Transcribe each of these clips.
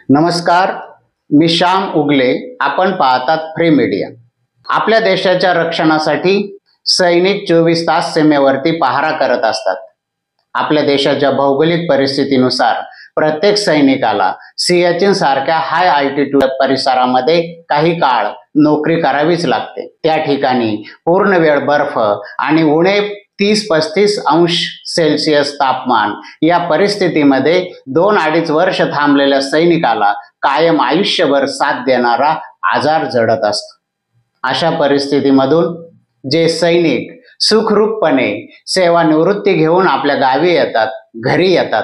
नमस्कार, मी श्याम उगले. आपण पाहतात फ्री मीडिया. आपल्या देशाच्या रक्षणासाठी सैनिक 24 तास सीमेवरती पहारा करत असतात. आपल्या देशाच्या भौगोलिक परिस्थितीनुसार प्रत्येक सैनिकाला सियाचीन सारख्या हाय अल्टिट्यूड परिसरामध्ये काही काळ नोकरी करावीच लागते. त्या ठिकाणी पूर्ण वेळ बर्फ आणि उणे 30-35 अंश सेल्सिअस तापमान या परिस्थितीमध्ये 2-2.5 वर्ष थांबलेल्या सैनिकाला कायम आयुष्यभर साथ देणारा आजार जडत असतो. अशा परिस्थितीमधून जे सैनिक सुखरूपपणे सेवानिवृत्ती घेऊन आपल्या गावी येतात, घरी येतात,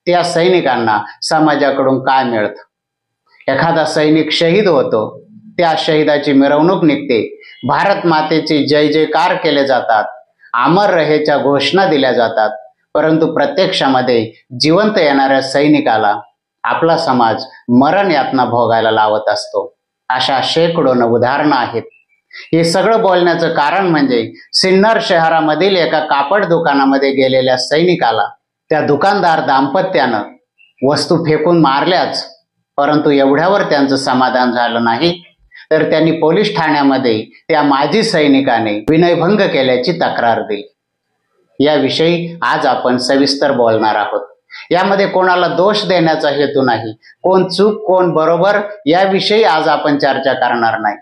त्या सैनिकांना समाजाकडून काय मिळतं? एखादा सैनिक शहीद होतो, त्या शहीदाची मिरवणूक निघते, भारत मातेची जय जयकार केले जातात, अमर रहेच्या घोषणा दिल्या जातात, परंतु प्रत्यक्षामध्ये जिवंत येणाऱ्या सैनिकाला आपला समाज मरण यातना भोगायला लावत असतो. अशा शेकडो उदाहरणं आहेत. हे सगळं बोलण्याचं कारण म्हणजे सिन्नर शहरामधील एका कापड दुकानामध्ये गेलेल्या सैनिकाला त्या दुकानदार दाम्पत्यानं वस्तू फेकून मारल्याच, परंतु एवढ्यावर त्यांचं समाधान झालं नाही, तर त्यांनी पोलीस ठाण्यामध्ये त्या माजी सैनिकाने विनयभंग केल्याची तक्रार दिली. याविषयी आज आपण सविस्तर बोलणार आहोत. यामध्ये कोणाला दोष देण्याचा हेतू नाही, कोण चूक कोण बरोबर याविषयी आज आपण चर्चा करणार नाही,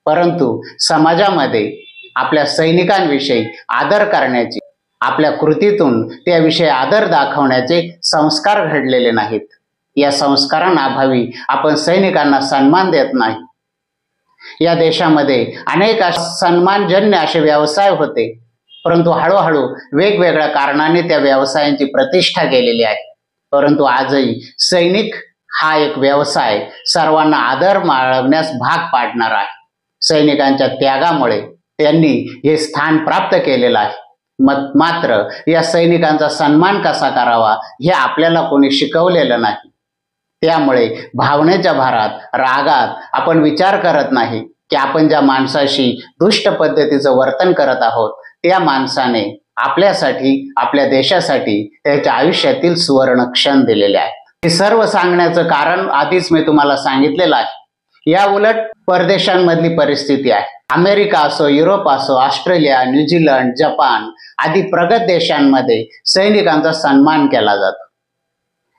परंतु समाजामध्ये आपल्या सैनिकांविषयी आदर करण्याची, आपल्या कृतीतून त्याविषयी आदर दाखवण्याचे संस्कार घडलेले नाहीत. या संस्कारांअभावी आपण सैनिकांना सन्मान देत नाही. या देशामध्ये अनेक सन्मानजन्य असे व्यवसाय होते, परंतु हळूहळू वेगवेगळ्या कारणाने त्या व्यवसायांची प्रतिष्ठा गेलेली आहे. परंतु आजही सैनिक हा एक व्यवसाय सर्वांना आदर माळवण्यास भाग पाडणार आहे. सैनिकांच्या त्यागामुळे त्यांनी हे स्थान प्राप्त केलेलं आहे. मात्र या सैनिकांचा सन्मान कसा करावा हे आपल्याला कोणी शिकवलेलं नाही. त्यामुळे भावनेच्या भरात, रागात आपण विचार करत नाही की आपण ज्या माणसाशी दुष्ट पद्धतीचं वर्तन करत आहोत, त्या माणसाने आपल्यासाठी, आपल्या देशासाठी त्याच्या आयुष्यातील सुवर्ण क्षण दिलेले आहेत. हे सर्व सांगण्याचं कारण आधीच मी तुम्हाला सांगितलेलं आहे. या उलट परदेशांमधली परिस्थिती आहे. अमेरिका असो, युरोप असो, ऑस्ट्रेलिया, न्यूझीलंड, जपान आदी प्रगत देशांमध्ये सैनिकांचा सन्मान केला जातो.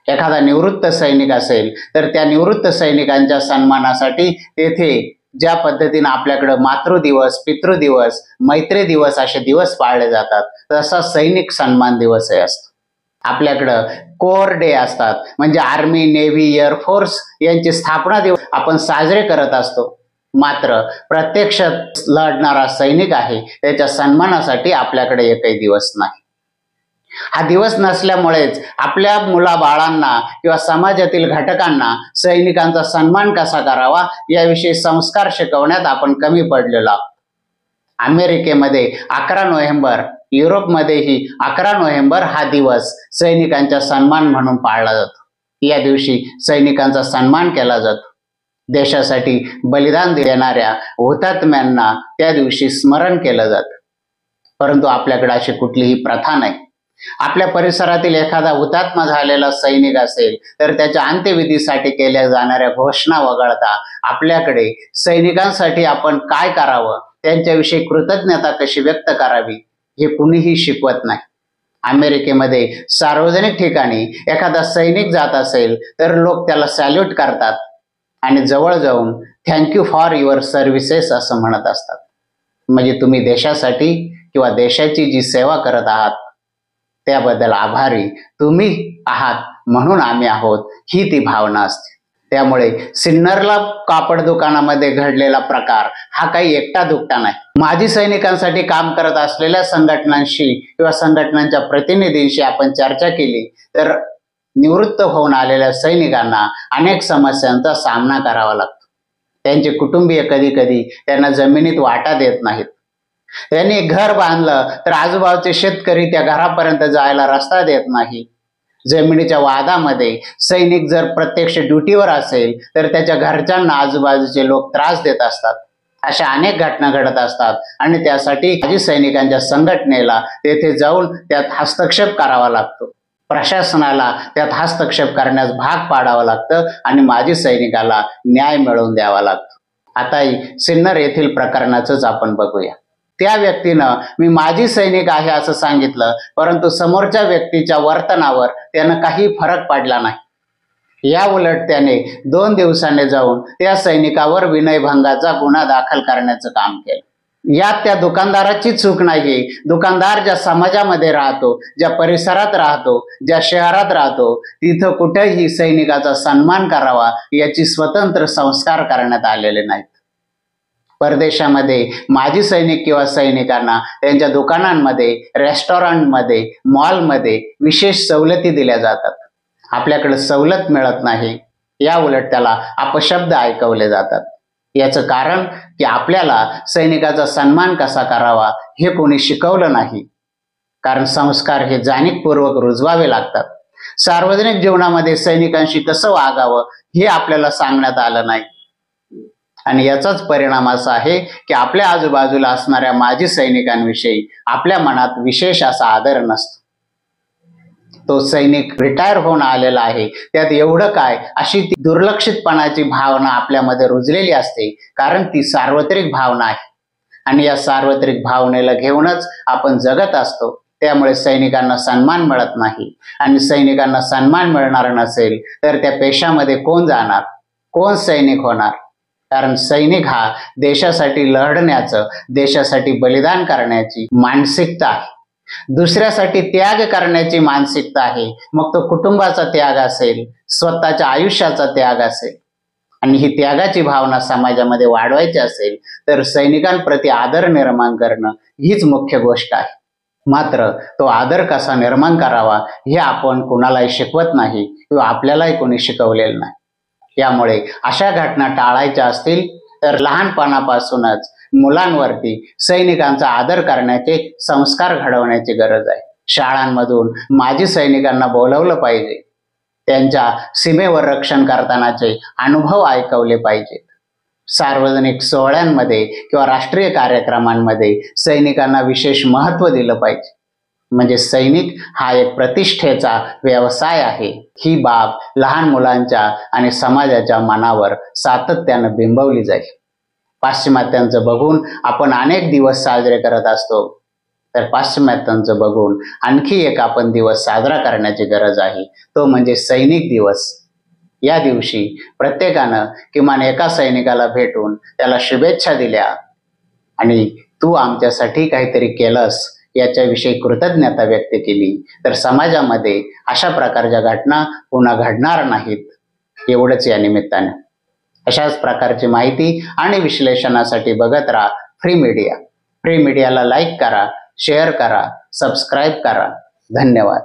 एखादा निवृत्त सैनिक असेल तर त्या निवृत्त सैनिकांच्या सन्मानासाठी तेथे ज्या पद्धतीने आपल्याकडे मातृदिवस, पितृदिवस, मैत्री दिवस असे दिवस पाळले जातात, तसा सैनिक सन्मान दिवसही असतो. आपल्याकडं कोर डे असतात, म्हणजे आर्मी, नेव्ही, एअरफोर्स यांची स्थापना दिवस आपण साजरे करत असतो. मात्र प्रत्यक्षात लढणारा सैनिक आहे त्याच्या सन्मानासाठी आपल्याकडे एकही दिवस नाही. हा दिवस नसल्यामुळेच आपल्या मुलाबाळांना किंवा समाजातील घटकांना सैनिकांचा सन्मान कसा करावा याविषयी संस्कार शिकवण्यात आपण कमी पडलेलो आहोत. अमेरिकेमध्ये 11 नोव्हेंबर, युरोपमध्येही 11 नोव्हेंबर हा दिवस सैनिकांचा सन्मान म्हणून पाळला जातो. या दिवशी सैनिकांचा सन्मान केला जातो. देशासाठी बलिदान देणाऱ्या हुतात्म्यांना त्या दिवशी स्मरण केलं जातं. परंतु आपल्याकडे अशी कुठलीही प्रथा नाही. आपल्या परिसरातील एखादा हुतात्मा झालेला सैनिक असेल तर त्याच्या अंत्यविधीसाठी केल्या जाणाऱ्या घोषणा वगळता आपल्याकडे सैनिकांसाठी आपण काय करावं, त्यांच्याविषयी कृतज्ञता कशी व्यक्त करावी हे कुणीही शिकवत नाही. अमेरिकेमध्ये सार्वजनिक ठिकाणी एखादा सैनिक जात असेल तर लोक त्याला सॅल्यूट करतात आणि जवळ जाऊन थँक्यू फॉर युअर सर्व्हिसेस असं म्हणत असतात. म्हणजे तुम्ही देशासाठी किंवा देशाची जी सेवा करत आहात त्याबद्दल आभारी तुम्ही आहात, म्हणून आम्ही आहोत, ही ती भावना असते. त्यामुळे सिन्नरला कापड दुकानामध्ये घडलेला प्रकार हा काही एकटा दुकटा नाही. माजी सैनिकांसाठी काम करत असलेल्या संघटनांशी किंवा संघटनांच्या प्रतिनिधींशी आपण चर्चा केली तर निवृत्त होऊन आलेल्या सैनिकांना अनेक समस्यांचा सामना करावा लागतो. त्यांचे कुटुंबीय कधी कधी त्यांना जमिनीत वाटा देत नाहीत. त्यांनी घर बांधलं तर आजूबाजूचे शेतकरी त्या घरापर्यंत जायला रस्ता देत नाही. जमिनीच्या वादामध्ये सैनिक जर प्रत्यक्ष ड्युटीवर असेल तर त्याच्या घरच्यांना आजूबाजूचे लोक त्रास देत असतात. अशा अनेक घटना घडत असतात आणि त्यासाठी माजी सैनिकांच्या संघटनेला तेथे जाऊन त्यात हस्तक्षेप करावा लागतो. प्रशासनाला त्यात हस्तक्षेप करण्यास भाग पाडावं लागतं आणि माजी सैनिकाला न्याय मिळवून द्यावा लागतो. आता सिन्नर येथील प्रकरणाचंच आपण बघूया. त्या व्यक्तीनं मी माजी सैनिक आहे असं सांगितलं, परंतु समोरच्या व्यक्तीच्या वर्तनावर त्यानं काही फरक पडला नाही. या उलट त्याने 2 दिवसांनी जाऊन त्या सैनिकावर विनयभंगाचा गुन्हा दाखल करण्याचं काम केलं. यात त्या दुकानदाराची चूक नाही. दुकानदार ज्या समाजामध्ये राहतो, ज्या परिसरात राहतो, ज्या शहरात राहतो, तिथं कुठेही सैनिकाचा सन्मान करावा याची स्वतंत्र संस्कार करण्यात आलेले नाहीत. परदेशामध्ये माजी सैनिक किंवा सैनिकांना त्यांच्या दुकानांमध्ये, रेस्टॉरंटमध्ये, मॉलमध्ये विशेष सवलती दिल्या जातात. आपल्याकडे सवलत मिळत नाही. या उलट त्याला अपशब्द ऐकवले जातात. याचं कारण की आपल्याला सैनिकाचा सन्मान कसा करावा हे कोणी शिकवलं नाही. कारण संस्कार हे जाणीवपूर्वक रुजवावे लागतात. सार्वजनिक जीवनामध्ये सैनिकांशी कसं वागावं हे आपल्याला सांगण्यात आलं नाही. आणि याचाच परिणाम असा आहे की आपल्या आजूबाजूला असणाऱ्या माजी सैनिकांविषयी आपल्या मनात विशेष असा आदर नसतो. तो सैनिक रिटायर होऊन आलेला आहे, त्यात एवढं काय अशी ती दुर्लक्षितपणाची भावना आपल्यामध्ये रुजलेली असते. कारण ती सार्वत्रिक भावना आहे आणि या सार्वत्रिक भावनेला घेऊनच आपण जगत असतो. त्यामुळे सैनिकांना सन्मान मिळत नाही. आणि सैनिकांना सन्मान मिळणार नसेल तर त्या पेशामध्ये कोण जाणार, कोण सैनिक होणार? कारण सैनिक हा देशासाठी लढण्याचं, देशासाठी बलिदान करण्याची मानसिकता आहे. दुसऱ्यासाठी त्याग करण्याची मानसिकता आहे. मग तो कुटुंबाचा त्याग असेल, स्वतःच्या आयुष्याचा त्याग असेल. आणि ही त्यागाची भावना समाजामध्ये वाढवायची असेल तर सैनिकांप्रती आदर निर्माण करणं हीच मुख्य गोष्ट आहे. मात्र तो आदर कसा निर्माण करावा हे आपण कुणालाही शिकवत नाही किंवा आपल्यालाही कोणी शिकवलेलं नाही. यामुळे अशा घटना टाळायच्या असतील तर लहानपणापासूनच मुलांवरती सैनिकांचा आदर करण्याचे संस्कार घडवण्याची गरज आहे. शाळांमधून माजी सैनिकांना बोलवलं पाहिजे. त्यांच्या सीमेवर रक्षण करतानाचे अनुभव ऐकवले पाहिजेत. सार्वजनिक सोहळ्यांमध्ये किंवा राष्ट्रीय कार्यक्रमांमध्ये सैनिकांना विशेष महत्त्व दिलं पाहिजे. म्हणजे सैनिक हा एक प्रतिष्ठेचा व्यवसाय आहे. ही बाब लहान मुलांच्या आणि समाजाच्या मनावर सातत्यानं बिंबवली जाईल. पाश्चिमात्यांचं बघून आपण अनेक दिवस साजरे करत असतो, तर पाश्चिमात्यांचं बघून आणखी एक आपण दिवस साजरा करण्याची गरज आहे. तो म्हणजे सैनिक दिवस. या दिवशी प्रत्येकानं किमान एका सैनिकाला भेटून त्याला शुभेच्छा दिल्या आणि तू आमच्यासाठी काहीतरी केलंस याच्याविषयी कृतज्ञता व्यक्त केली तर समाजामध्ये अशा प्रकारच्या घटना पुन्हा घडणार नाहीत. एवढंच या निमित्ताने. अशाच प्रकारची माहिती आणि विश्लेषणासाठी बघत राहा फ्री मीडिया. फ्री मीडियाला लाईक करा, शेअर करा, सबस्क्राईब करा. धन्यवाद.